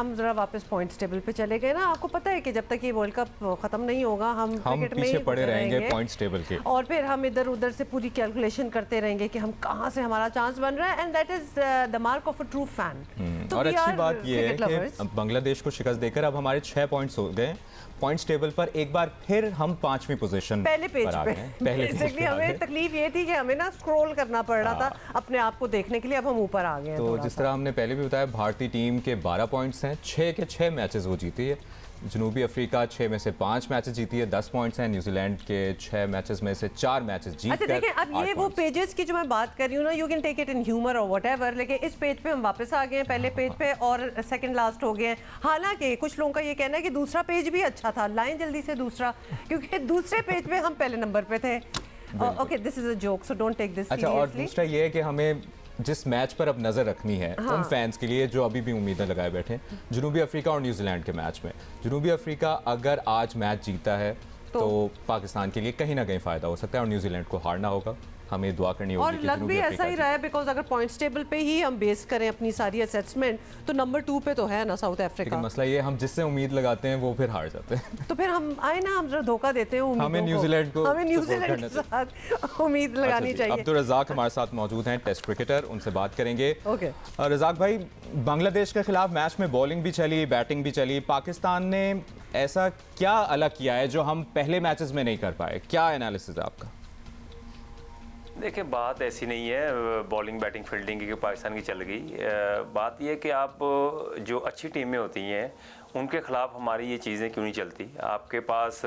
हम जरा वापस पॉइंट्स टेबल पे चले गए ना, आपको पता है कि जब तक ये वर्ल्ड कप खत्म नहीं होगा हम क्रिकेट में पीछे ही पड़े रहेंगे पॉइंट्स टेबल के, और फिर हम इधर उधर से पूरी कैलकुलेशन करते रहेंगे कि हम कहाँ से हमारा चांस बन रहा है, and that is the mark of a true fan. और अच्छी बात ये है कि बांग्लादेश को शिकस्त देकर अब हमारे 6 पॉइंट्स हो गए पॉइंट्स टेबल पर। एक बार फिर हम 5वीं पोजीशन पहले पेज पर आ पे, गए। पहले बेसिकली हमें तकलीफ ये थी कि हमें ना स्क्रॉल करना पड़ रहा था अपने आप को देखने के लिए, अब हम ऊपर आ गए। तो जिस तरह हमने पहले भी बताया, भारतीय टीम के 12 पॉइंट्स हैं, 6 के 6 मैचेस वो जीती है। जनूबी अफ्रीका 6 में से 5 मैचेस जीती है, 10 पॉइंट्स हैं। न्यूजीलैंड के 6 मैचेस में से 4 मैचेस जीत अच्छा देखिए, अब ये वो पेजेस की जो मैं बात कर रही हूँ ना, you can take it in humour और व्हाटएवर, लेकिन इस पेज पे हम वापस आ गए हैं पहले पेज पे और सेकंड लास्ट हो गए हैं। हालांकि कुछ लोगों का ये कहना है कि दूसरा पेज भी अच्छा था, लाइन जल्दी से दूसरा, क्योंकि दूसरे पेज पे हम पहले नंबर पे थे। Okay, this is a joke, so don't take this seriously. अच्छा, और दूसरा ये है कि हमें जिस मैच पर अब नजर रखनी है उन फैंस के लिए जो अभी भी उम्मीदें लगाए बैठे हैं, जनूबी अफ्रीका और न्यूजीलैंड के मैच में। जनूबी अफ्रीका अगर आज मैच जीता है तो पाकिस्तान के लिए कहीं ना कहीं फायदा हो सकता है और न्यूजीलैंड को हारना होगा। हमें दुआ करनी होगी। और लग भी ऐसा ही रहा है, बिकॉज अगर पॉइंट्स टेबल पे ही हम बेस करें अपनी सारी असेसमेंट, तो नंबर 2 पे तो है ना साउथ अफ्रीका। मसला ये, हम जिससे उम्मीद लगाते हैं वो फिर हार जाते हैं। तो फिर हम आए ना, हम जरा धोखा देते हैं उम्मीदों को। हमें न्यूजीलैंड के साथ उम्मीद लगानी चाहिए। अब्दुल रज़ाक हमारे साथ मौजूद हैं, टेस्ट क्रिकेटर, उनसे बात करेंगे। ओके रज़ाक भाई, बांग्लादेश के खिलाफ मैच में बॉलिंग भी चली, बैटिंग भी चली, पाकिस्तान ने ऐसा क्या अलग किया है जो हम पहले मैचेस में नहीं कर पाए? क्या एनालिसिस है आपका? देखिए, बात ऐसी नहीं है बॉलिंग बैटिंग फील्डिंग की पाकिस्तान की चल गई। बात यह है कि आप जो अच्छी टीमें होती हैं उनके खिलाफ हमारी ये चीज़ें क्यों नहीं चलती। आपके पास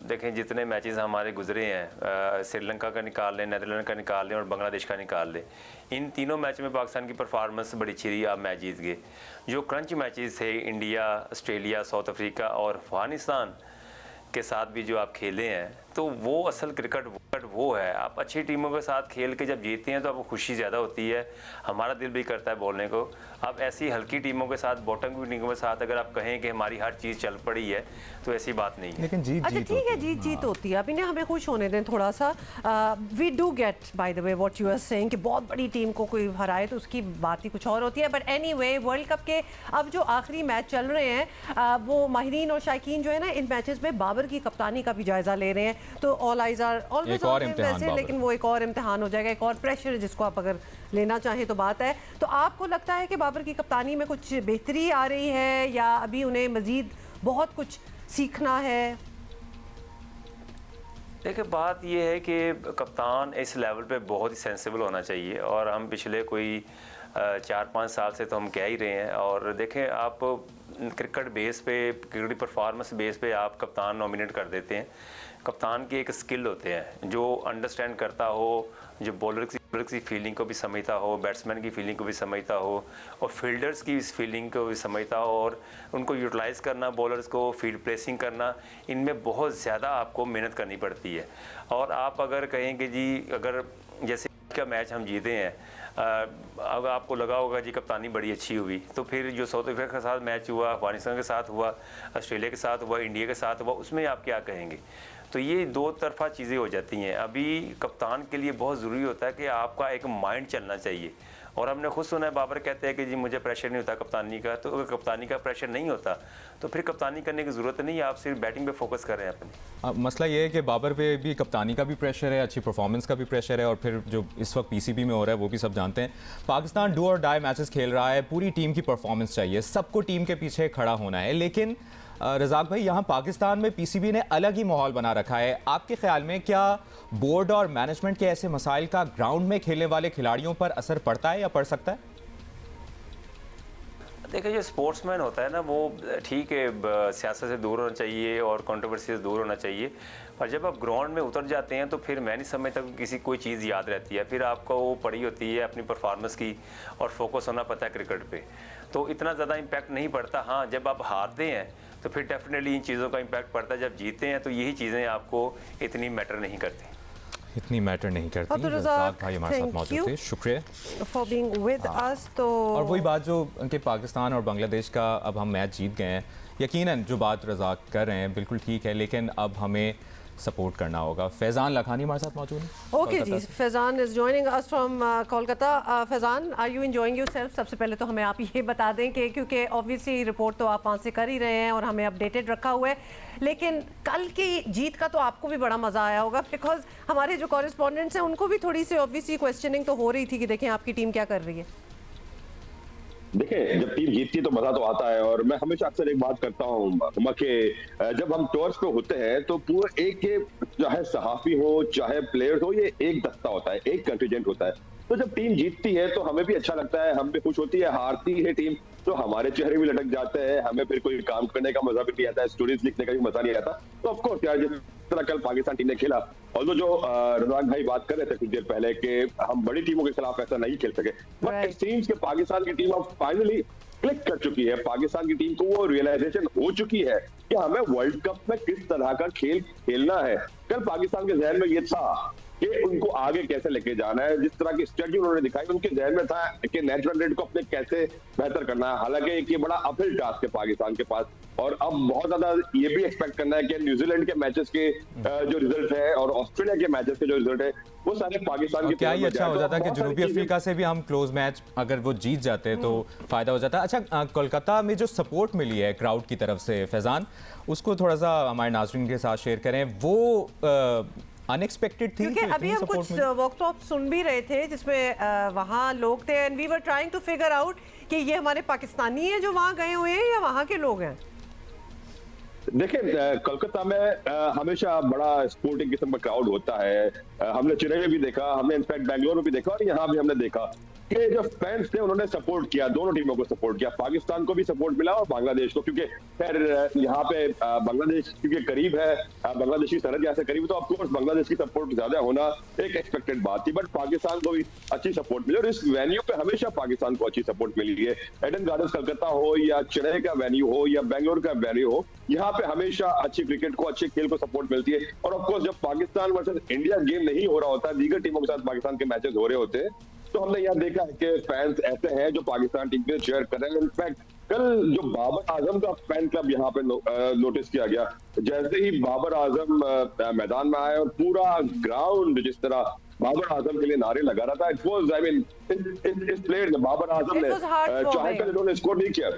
देखें, जितने मैचेस हमारे गुजरे हैं, श्रीलंका का निकाल लें, नीदरलैंड का निकाल लें और बांग्लादेश का निकाल लें, इन तीनों मैच में पाकिस्तान की परफॉर्मेंस बड़ी अच्छी रही, आप मैच जीत गए। जो क्रंच मैचेस थे, इंडिया, ऑस्ट्रेलिया, साउथ अफ्रीका और अफगानिस्तान के साथ भी जो आप खेले हैं, तो वो असल क्रिकेट वो है। आप अच्छी टीमों के साथ खेल के जब जीतते हैं तो आपको खुशी ज़्यादा होती है, हमारा दिल भी करता है बोलने को। आप ऐसी हल्की टीमों के साथ, बॉटम की टीमों के साथ अगर आप कहें कि हमारी हर चीज़ चल पड़ी है, तो ऐसी बात नहीं है। लेकिन जीत अच्छा ठीक है, जीत जीत होती है। अभी ना हमें खुश होने दें थोड़ा सा। We do get by the way what you are saying कि बहुत बड़ी टीम को कोई हराए तो उसकी बात ही कुछ और होती है। बट एनीवे, वर्ल्ड कप के अब जो आखिरी मैच चल रहे हैं, वो माहिरीन और शायकीन जो है ना, इन मैचेस में बाबर की कप्तानी का भी जायजा ले रहे हैं। तो all eyes are always on him वैसे, लेकिन वो एक और इम्तिहान हो जाएगा, एक और प्रेशर जिसको आप अगर लेना चाहें तो बात है। तो आपको लगता है कि बाबर की कप्तानी में कुछ बेहतरी आ रही है या अभी उन्हें मजीद बहुत कुछ सीखना है? देखिए, बात यह है कि कप्तान इस लेवल पे बहुत ही सेंसिबल होना चाहिए, और हम पिछले कोई 4-5 साल से तो हम कह ही रहे हैं। और देखें, आप क्रिकेट बेस पे, क्रिकेट परफॉर्मेंस बेस पे आप कप्तान नॉमिनेट कर देते हैं। कप्तान की एक स्किल होते हैं जो अंडरस्टैंड करता हो, जो बॉलर की फीलिंग को भी समझता हो, बैट्समैन की फीलिंग को भी समझता हो और फील्डर्स की इस फीलिंग को भी समझता हो, और उनको यूटिलाइज़ करना, बॉलर्स को फील्ड प्लेसिंग करना, इनमें बहुत ज़्यादा आपको मेहनत करनी पड़ती है। और आप अगर कहें कि जी, अगर जैसे का मैच हम जीते हैं, अगर आपको लगा होगा जी कप्तानी बड़ी अच्छी हुई, तो फिर जो साउथ अफ्रीका के साथ मैच हुआ, अफगानिस्तान के साथ हुआ, ऑस्ट्रेलिया के साथ हुआ, इंडिया के साथ हुआ, उसमें आप क्या कहेंगे? तो ये दो तरफा चीज़ें हो जाती हैं। अभी कप्तान के लिए बहुत ज़रूरी होता है कि आपका एक माइंड चलना चाहिए। और हमने खुद सुना है, बाबर कहते हैं कि जी मुझे प्रेशर नहीं होता कप्तानी का। तो अगर कप्तानी का प्रेशर नहीं होता तो फिर कप्तानी करने की ज़रूरत नहीं है, आप सिर्फ बैटिंग पे फोकस कर रहे हैं अपनी। मसला ये है कि बाबर पे भी कप्तानी का भी प्रेशर है, अच्छी परफॉर्मेंस का भी प्रेशर है, और फिर जो इस वक्त पीसीबी में हो रहा है वो भी सब जानते हैं। पाकिस्तान डू और डाई मैचेस खेल रहा है, पूरी टीम की परफॉर्मेंस चाहिए, सबको टीम के पीछे खड़ा होना है। लेकिन रज़ाक भाई, यहाँ पाकिस्तान में पीसीबी ने अलग ही माहौल बना रखा है। आपके ख्याल में क्या बोर्ड और मैनेजमेंट के ऐसे मसाइल का ग्राउंड में खेलने वाले खिलाड़ियों पर असर पड़ता है या पड़ सकता है? देखिए, जो स्पोर्ट्समैन होता है ना, वो ठीक है, सियासत से दूर होना चाहिए और कंट्रोवर्सी से दूर होना चाहिए, पर जब आप ग्राउंड में उतर जाते हैं तो फिर मैं नहीं समझता कि किसी कोई चीज़ याद रहती है। फिर आपको वो पड़ी होती है अपनी परफॉर्मेंस की और फोकस होना पता है क्रिकेट पे, तो इतना ज़्यादा इम्पैक्ट नहीं पड़ता। हाँ, जब आप हारते हैं तो फिर डेफिनेटली इन चीज़ों का इम्पैक्ट पड़ता है। जब जीते हैं तो यही चीज़ें आपको इतनी मैटर नहीं करती, इतनी मैटर नहीं करती। रज़ाक भाई हमारे साथ मौजूद थे, शुक्रिया फॉर बीइंग विद अस। तो और वही बात जो उनके पाकिस्तान और बांग्लादेश का अब हम मैच जीत गए हैं, यकीनन जो बात रज़ाक कर रहे हैं बिल्कुल ठीक है, लेकिन अब हमें सपोर्ट करना होगा। फैज़ान लखानी हमारे साथ मौजूद हैं। ओके जी, Faizan is joining us from Kolkata. Faizan, are you enjoying yourself? सबसे पहले तो हमें आप ये बता दें कि क्योंकि ऑब्वियसली रिपोर्ट तो आप वहाँ से कर ही रहे हैं और हमें अपडेटेड रखा हुआ है, लेकिन कल की जीत का तो आपको भी बड़ा मज़ा आया होगा, बिकॉज हमारे जो कॉरेस्पॉन्डेंट्स हैं उनको भी थोड़ी सी ऑब्वियसली क्वेश्चनिंग तो हो रही थी कि देखें आपकी टीम क्या कर रही है। देखिए, जब टीम जीतती है तो मजा तो आता है, और मैं हमेशा अक्सर एक बात करता हूँ कि जब हम टूर्स पे होते हैं तो पूरा एक चाहे सहाफी हो चाहे प्लेयर्स हो, ये एक दस्ता होता है, एक कंटिजेंट होता है। तो जब टीम जीतती है तो हमें भी अच्छा लगता है, हम भी खुश होती है। हारती है टीम तो हमारे चेहरे भी लटक जाते हैं, हमें फिर कोई काम करने का मजा भी नहीं आता है, स्टोरीज लिखने का भी मजा नहीं आता। तो ऑफकोर्स यार, जिस तरह कल पाकिस्तान टीम ने खेला, और जो रज़ाक भाई बात कर रहे थे कुछ देर पहले कि हम बड़ी टीमों के खिलाफ ऐसा नहीं खेल सके, बट इट सीम्स कि पाकिस्तान की टीम अब फाइनली क्लिक कर चुकी है। पाकिस्तान की टीम को वो रियलाइजेशन हो चुकी है कि हमें वर्ल्ड कप में किस तरह का खेल खेलना है। कल पाकिस्तान के जहन में ये था कि उनको आगे कैसे लेके जाना है। जिस तरह की स्ट्रेटजी उन्होंने दिखाई, उनके जहन में था कि नेट रन रेट को अपने कैसे बेहतर करना है। हालांकि एक ये बड़ा अपहिल टास्क है पाकिस्तान के पास, और अब बहुत ज्यादा ये भी एक्सपेक्ट करना है कि न्यूजीलैंड के मैचेस के जो रिजल्ट है और ऑस्ट्रेलिया के मैचेस के जो रिजल्ट है वो सारे पाकिस्तान की। क्या ही अच्छा हो जाता है कि जनूबी अफ्रीका से भी हम क्लोज मैच अगर वो जीत जाते तो फायदा हो जाता है। अच्छा, कोलकाता में जो सपोर्ट मिली है क्राउड की तरफ से, फैज़ान, उसको थोड़ा सा हमारे नाज़रीन के साथ शेयर करें। वो अनएक्सपेक्टेड थी क्योंकि अभी हम कुछ वर्कशॉप सुन भी रहे थे जिसमें वहाँ लोग थे, and we were trying to figure out कि ये हमारे पाकिस्तानी हैं जो वहाँ गए हुए हैं या वहाँ के लोग हैं। देखिए, कोलकाता में हमेशा बड़ा स्पोर्टिंग किस्म का क्राउड होता है। हमने चेन्नई में भी देखा, हमने इनफैक्ट बेंगलोर में भी देखा, और यहाँ भी हमने देखा कि जो फैंस थे उन्होंने सपोर्ट किया, दोनों टीमों को सपोर्ट किया। पाकिस्तान को भी सपोर्ट मिला और बांग्लादेश को, क्योंकि खैर यहाँ पे बांग्लादेश क्योंकि करीब है, बांग्लादेशी सरहद यहाँ से करीब, तो ऑफकोर्स बांग्लादेश की सपोर्ट ज्यादा होना एक एक्सपेक्टेड बात थी। बट पाकिस्तान को भी अच्छी सपोर्ट मिली, और इस वेन्यू पे हमेशा पाकिस्तान को अच्छी सपोर्ट मिली है। एडन गार्डन्स कलकत्ता हो या चेन्नई का वेन्यू हो या बेंगलोर का वेन्यू हो, यहाँ पे हमेशा अच्छी क्रिकेट को, अच्छे खेल को सपोर्ट मिलती है। और ऑफकोर्स जब पाकिस्तान वर्सेस इंडिया गेम नहीं हो रहा होता, दीगर टीमों के साथ पाकिस्तान के मैचेस हो रहे होते हैं, तो हमने यहाँ देखा है कि फैंस ऐसे हैं जो पाकिस्तान टीम के चेयर कर रहे हैं। इनफैक्ट कल जो बाबर आजम का फैन क्लब यहाँ पे नोटिस किया गया, जैसे ही बाबर आजम मैदान में आए और पूरा ग्राउंड जिस तरह बाबर आजम के लिए नारे लगा रहा था, इट वाज, आई मीन, इस प्लेयर ने, बाबर आजम ने, चाहे कल इन्होंने स्कोर नहीं किया,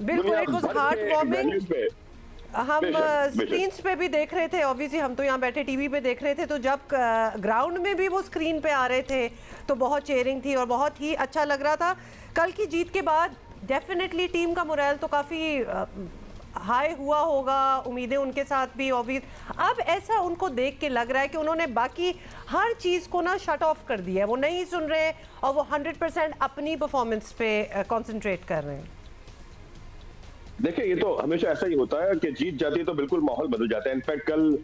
बिल्कुल इट वाज हार्ट वार्मिंग। हम स्क्रीन्स पे भी देख रहे थे, ऑब्वियसली हम तो यहाँ बैठे टीवी पे देख रहे थे, तो जब ग्राउंड में भी वो स्क्रीन पे आ रहे थे तो बहुत चेयरिंग थी और बहुत ही अच्छा लग रहा था। कल की जीत के बाद डेफिनेटली टीम का मोरल तो काफ़ी हाई हुआ होगा, उम्मीदें उनके साथ भी ऑब्वियस। अब ऐसा उनको देख के लग रहा है कि उन्होंने बाकी हर चीज़ को ना शट ऑफ कर दिया है, वो नहीं सुन रहे और वो 100% अपनी परफॉर्मेंस पे कॉन्सेंट्रेट कर रहे हैं। देखिए, ये तो हमेशा ऐसा ही होता है कि जीत जाती है तो बिल्कुल माहौल बदल जाता है। इनफैक्ट कल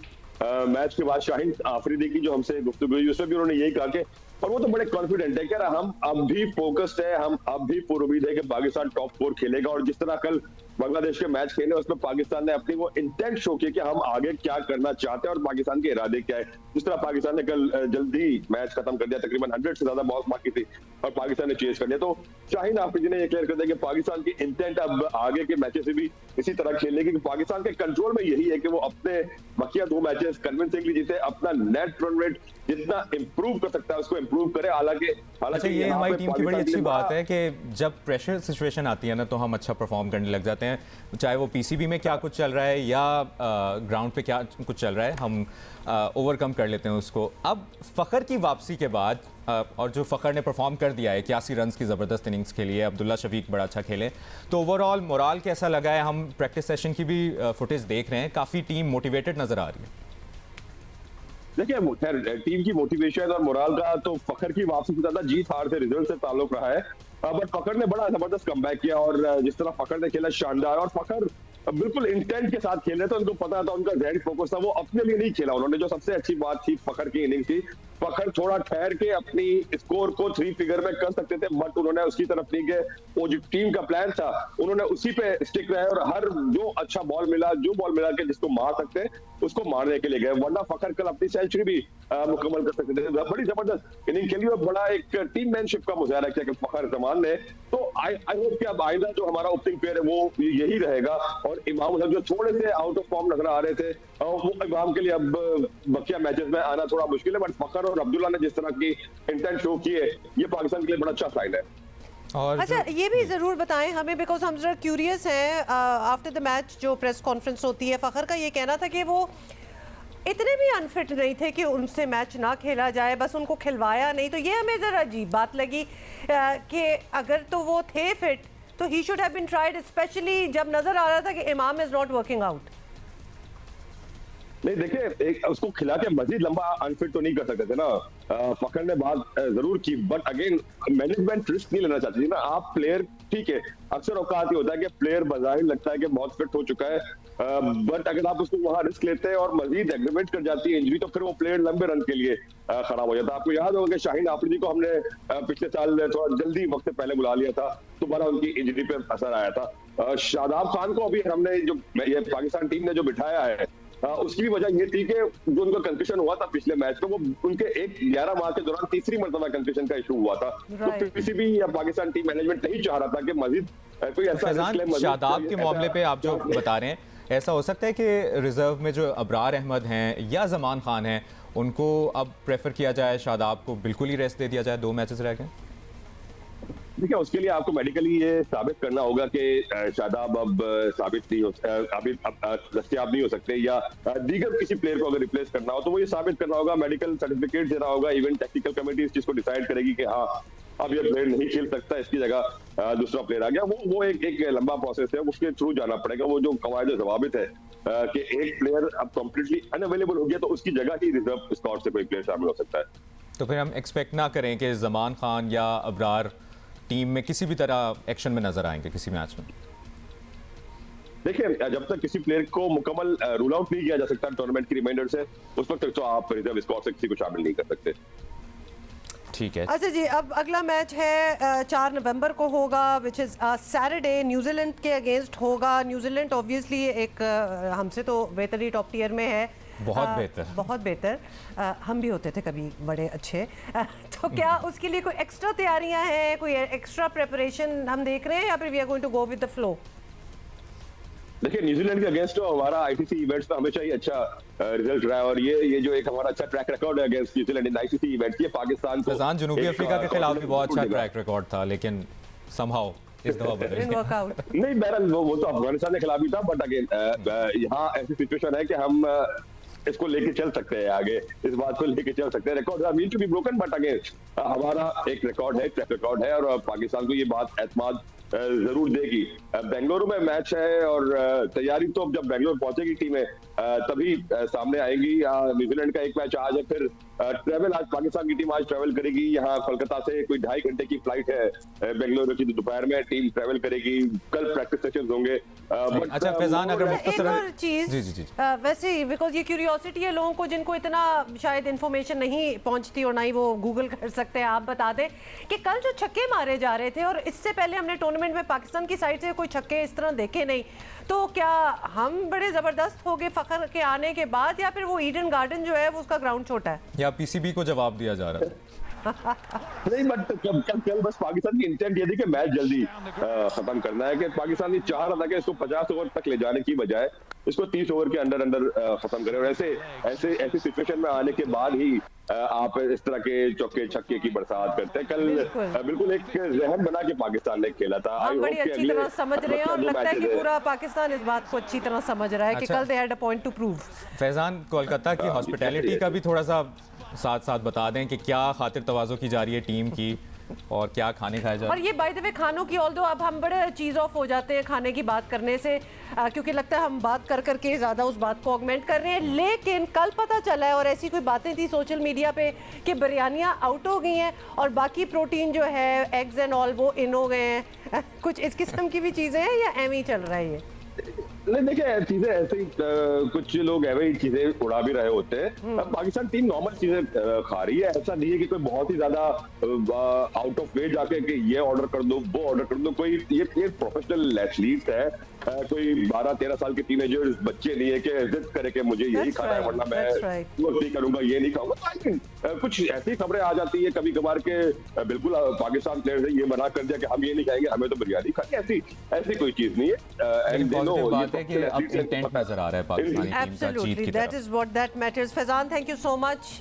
मैच के बाद शाहीन आफरीदी की जो हमसे गुफ्तगू हुई उसमें भी उन्होंने यही कहा कि, और वो तो बड़े कॉन्फिडेंट है कि हम अब भी फोकस्ड है, हम अब भी पूरी उम्मीद है कि पाकिस्तान टॉप 4 खेलेगा। और जिस तरह कल बांग्लादेश के मैच खेले उसमें पाकिस्तान ने अपनी वो इंटेंट शो किया कि हम आगे क्या करना चाहते हैं और पाकिस्तान के इरादे क्या है। जिस तरह पाकिस्तान ने कल जल्दी मैच खत्म कर दिया, तकरीबन 100 से ज्यादा बॉल बाकी थी और पाकिस्तान ने चेज कर दिया, तो शाहीन आफरीदी ने ये क्लियर कर दिया कि पाकिस्तान की इंटेंट अब आगे के मैचेस से भी इसी तरह खेलने की। पाकिस्तान के कंट्रोल में यही है कि वो अपने बकिया 2 मैचेस कन्विंसिंगली जीते, अपना नेट रन रेट जितना इंप्रूव कर सकता है उसको इंप्रूव करे। हालांकि ये हमारी टीम की बड़ी अच्छी बात है कि जब प्रेशर सिचुएशन आती है ना तो हम अच्छा परफॉर्म करने लग जाते हैं, चाहे वो पीसीबी में क्या कुछ चल रहा है या ग्राउंड पे क्या कुछ चल रहा है, हम ओवरकम कर लेते हैं उसको। अब फ़खर की वापसी के बाद और जो फ़खर ने परफॉर्म कर दिया है, 81 रन की ज़बरदस्त इनिंग्स खेली है, अब्दुल्ला शफीक बड़ा अच्छा खेले, तो ओवरऑल मोराल कैसा लगा है? हम प्रैक्टिस सेशन की भी फुटेज देख रहे हैं, काफ़ी टीम मोटिवेटेड नज़र आ रही है। देखिए, खैर टीम की मोटिवेशन और मोराल का तो फ़खर की वापसी से ज्यादा जीत हार से, रिजल्ट से ताल्लुक रहा है। बट फ़खर ने बड़ा जबरदस्त कमबैक किया और जिस तरह फ़खर ने खेला शानदार, और फ़खर बिल्कुल इंटेंट के साथ खेल रहे थे, उनको पता था, उनका जहन फोकस था, वो अपने लिए नहीं खेला उन्होंने। जो सबसे अच्छी बात थी फ़खर की इनिंग्स की फखर थोड़ा ठहर के अपनी स्कोर को 3 फिगर में कर सकते थे, बट उन्होंने उसकी तरफ नहीं गए। वो जो टीम का प्लान था उन्होंने उसी पे स्टिक रहे और हर जो अच्छा बॉल मिला, जो बॉल मिला के जिसको मार सकते उसको मारने के लिए गए, वरना फखर कल अपनी सेंचुरी भी मुकम्मल कर सकते थे। बड़ी जबरदस्त इनिंग खेली और बड़ा एक टीम मैनशिप का मुजाहरा किया कि फखर जमान ने। तो आई होप कि अब आइंदा जो हमारा ओपनिंग पेयर है वो यही रहेगा और इमाम जो थोड़े से आउट ऑफ फॉर्म नजर आ रहे थे वो इमाम के लिए अब बकिया मैचेस में आना थोड़ा मुश्किल है, बट फखर और अब्दुल्ला ने जिस तरह की इंटेंट शो की है ये पाकिस्तान के लिए बड़ा अच्छा साइन है। और अच्छा ये भी ज़रूर बताएं हमें, बिकॉज हम जरा क्यूरियस हैं, आफ्टर द मैच जो प्रेस कॉन्फ्रेंस होती है, फ़खर का ये कहना था कि वो इतने भी अनफिट नहीं थे कि उनसे मैच ना खेला जाए, बस उनको खिलवाया नहीं। तो ये हमें ज़रा अजीब बात लगी कि अगर तो वो थे फिट तो he should have been tried, specially जब नज़र आ रहा था कि इमाम इज़ नॉट वर्किंग आउट। नहीं देखिए, उसको खिला के मजीद लंबा अनफिट तो नहीं कर सकते थे ना। फखर ने बात जरूर की, बट अगेन मैनेजमेंट रिस्क नहीं लेना चाहती थी ना। आप प्लेयर ठीक है, अक्सर औकात ही होता है कि प्लेयर बाहर लगता है कि बहुत फिट हो चुका है, बट अगर आप उसको वहां रिस्क लेते हैं और मजीद एग्रीवेट कर जाती है इंजरी, तो फिर वो प्लेयर लंबे रन के लिए खराब हो जाता है। आपको याद होगा कि शाहीन आफरीदी को हमने पिछले साल थोड़ा जल्दी वक्त से पहले बुला लिया था, दोबारा उनकी इंजरी पे असर आया था। शादाब खान को अभी हमने जो ये पाकिस्तान टीम ने जो बिठाया है उसकी भी वजह ये थी कि जो उनका कंक्शन हुआ था पिछले मैच में, वो उनके 11 माह के दौरान तीसरी मर्तबा कंक्शन का इशू हुआ था। तो किसी भी पाकिस्तान टीम मैनेजमेंट नहीं चाह रहा था कि मजीद कोई ऐसा शादाब के मामले पे आप जो बता रहे हैं, ऐसा हो सकता है कि रिजर्व में जो अबरार अहमद हैं या जमान खान हैं उनको अब प्रेफर किया जाए, शादाब को बिल्कुल ही रेस्ट दे दिया जाए, 2 मैचेस रह गए। देखिए, उसके लिए आपको मेडिकली ये साबित करना होगा कि शादाब अब साबित नहीं हो, अभी दस्तयाब नहीं हो सकते, या दीगर किसी प्लेयर को अगर रिप्लेस करना हो तो वो ये साबित करना होगा, मेडिकल सर्टिफिकेट देना होगा। इवेंट टेक्निकल कमेटी इस चीज को डिसाइड करेगी कि हाँ अब ये प्लेयर नहीं खेल सकता, इसकी जगह दूसरा प्लेयर आ गया। वो एक लंबा प्रोसेस है, उसके थ्रू जाना पड़ेगा। वो जो कवायद जवाबित है कि एक प्लेयर अब कंप्लीटली अनअवेलेबल हो गया तो उसकी जगह ही रिजर्व स्क्वाड से कोई प्लेयर शामिल हो सकता है। तो फिर हम एक्सपेक्ट ना करें कि जमान खान या अबरार टीम में किसी भी तरह एक्शन में नजर आएंगे किसी मैच में। देखिए, जब तक किसी प्लेयर को मुकम्मल रूल आउट नहीं किया जा सकता टूर्नामेंट की रिमाइंडर से, उस वक्त तक तो आप रिजर्व स्क्वाड से किसी को शामिल नहीं कर सकते। ठीक है। अच्छा जी, अब अगला मैच है 4 नवंबर को होगा, विच इज़ सैटरडे, न्यूजीलैंड के अगेंस्ट होगा। न्यूजीलैंड ऑब्वियसली एक हमसे तो बेहतर ही टॉप टियर में है, बहुत बेहतर, बहुत बेहतर। हम भी होते थे कभी बड़े अच्छे। तो क्या उसके लिए कोई एक्स्ट्रा तैयारियां हैं, कोई एक्स्ट्रा प्रिपरेशन हम देख रहे हैं, या फिर we are going to go with the flow? देखिए, न्यूजीलैंड के अगेंस्ट तो हमारा आईसीसी इवेंट्स में हमेशा ही अच्छा रिजल्ट रहा है, और ये जो एक हमारा अच्छा ट्रैक रिकॉर्ड है अगेंस्ट न्यूजीलैंड इन आईसीसी इवेंट्स, ये पाकिस्तान को जनूबी अफ्रीका के खिलाफ भी बहुत अच्छा ट्रैक रिकॉर्ड था, लेकिन समहाउ इस दफा बदल गया। नहीं, बहरहाल वो तो अफगानिस्तान के खिलाफ भी था, बट अगेन यहाँ ऐसी सिचुएशन है कि हम इसको लेके चल सकते हैं आगे, इस बात को लेके चल सकते हैं। Record meant to be broken, but again हमारा एक रिकॉर्ड है, ट्रैक रिकॉर्ड है, और पाकिस्तान को ये बात एतमाद जरूर देगी। बेंगलुरु में मैच है और तैयारी तो जब बेंगलुरु पहुंचेगी टीमें तभी सामने आएंगी। न्यूजीलैंड का एक मैच आज है, फिर ट्रेवल आज पाकिस्तान की टीम आज ट्रेवल करेगी यहाँ कोलकाता से, कोई 2.5 घंटे की फ्लाइट है बेंगलुरु की, दोपहर में टीम ट्रेवल करेगी। कल प्रैक्टिस सेशंस होंगे। अच्छा फैजान, अगर एक और चीज वैसे ही, बिकॉज ये क्यूरियोसिटी है लोगों को जिनको इतना शायद इन्फॉर्मेशन नहीं पहुंचती और ना ही वो गूगल कर सकते हैं, आप बता दें कि कल जो छक्के मारे जा रहे थे, और इससे पहले हमने टूर्नामेंट में पाकिस्तान की साइड से कोई छक्के इस तरह देखे नहीं, तो क्या हम बड़े जबरदस्त हो गए फखर के आने के बाद, या फिर वो ईडन गार्डन जो है वो उसका ग्राउंड छोटा है, या पीसीबी को जवाब दिया जा रहा है? नहीं, बट कल बस पाकिस्तान की इंटेंट ये थी कि मैच जल्दी खत्म करना है, कि पाकिस्तान ये चाह रहा था कि इसको 50 ओवर तक ले जाने की बजाय इसको 30 ओवर के अंदर खत्म करें, और ऐसी सिचुएशन में आने के बाद ही आप इस तरह के चौके छक्के की बरसात करते हैं। कल बिल्कुल एक जहन बना के पाकिस्तान ने खेला था। हम बड़ी अच्छी तरह समझ रहे हैं, और लगता है कि पूरा पाकिस्तान इस बात को अच्छी तरह समझ रहा है कि कल they had a point two prove. Faizan, Kolkata की हॉस्पिटैलिटी का भी थोड़ा सा साथ बता दें कि क्या खातिर तवाज़ो की जा रही है टीम की, और क्या खाने खाए जा रहे हैं। और ये बाय द वे खानों की, ऑल्दो अब हम बड़े चीज़ ऑफ हो जाते हैं खाने की बात करने से, क्योंकि लगता है हम बात कर करके ज़्यादा उस बात को ऑगमेंट कर रहे हैं, लेकिन कल पता चला है, और ऐसी कोई बातें थी सोशल मीडिया पे कि बिरयानियाँ आउट हो गई हैं और बाकी प्रोटीन जो है एग्स एंड ऑल वो इन हो गए हैं। कुछ इस किस्म की भी चीज़ें हैं या एम ही चल रहा है ये? नहीं देखिए चीजें ऐसे ही कुछ लोग ऐसे ही चीजें उड़ा भी रहे होते हैं। अब पाकिस्तान टीम नॉर्मल चीजें खा रही है, ऐसा नहीं है कि कोई बहुत ही ज्यादा आउट ऑफ वे जाके कि ये ऑर्डर कर दो वो ऑर्डर कर दो। कोई ये प्रोफेशनल एथलीट्स है, कोई 12-13 साल के टीनेजर्स बच्चे नहीं है कि जिद करे कि मुझे यही That's खाना है right, वरना मैं that's right. वो नहीं करूंगा ये नहीं खाऊंगा। तो आई थिंक कुछ ऐसी खबरें आ जाती है कभी कभार के बिल्कुल पाकिस्तान प्लेयर्स ने ये मना कर दिया कि हम ये नहीं खाएंगे, हमें तो बिरयानी खानी है। ऐसी ऐसी कोई चीज नहीं है। लेकिन And they know पॉजिटिव ये बात है कि तो अब athletes हैं, इंटेंट नजर आ रहा है पाकिस्तानी टीम का जीत Absolutely, की that तरफ। is what that matters. Faizan, thank you so much.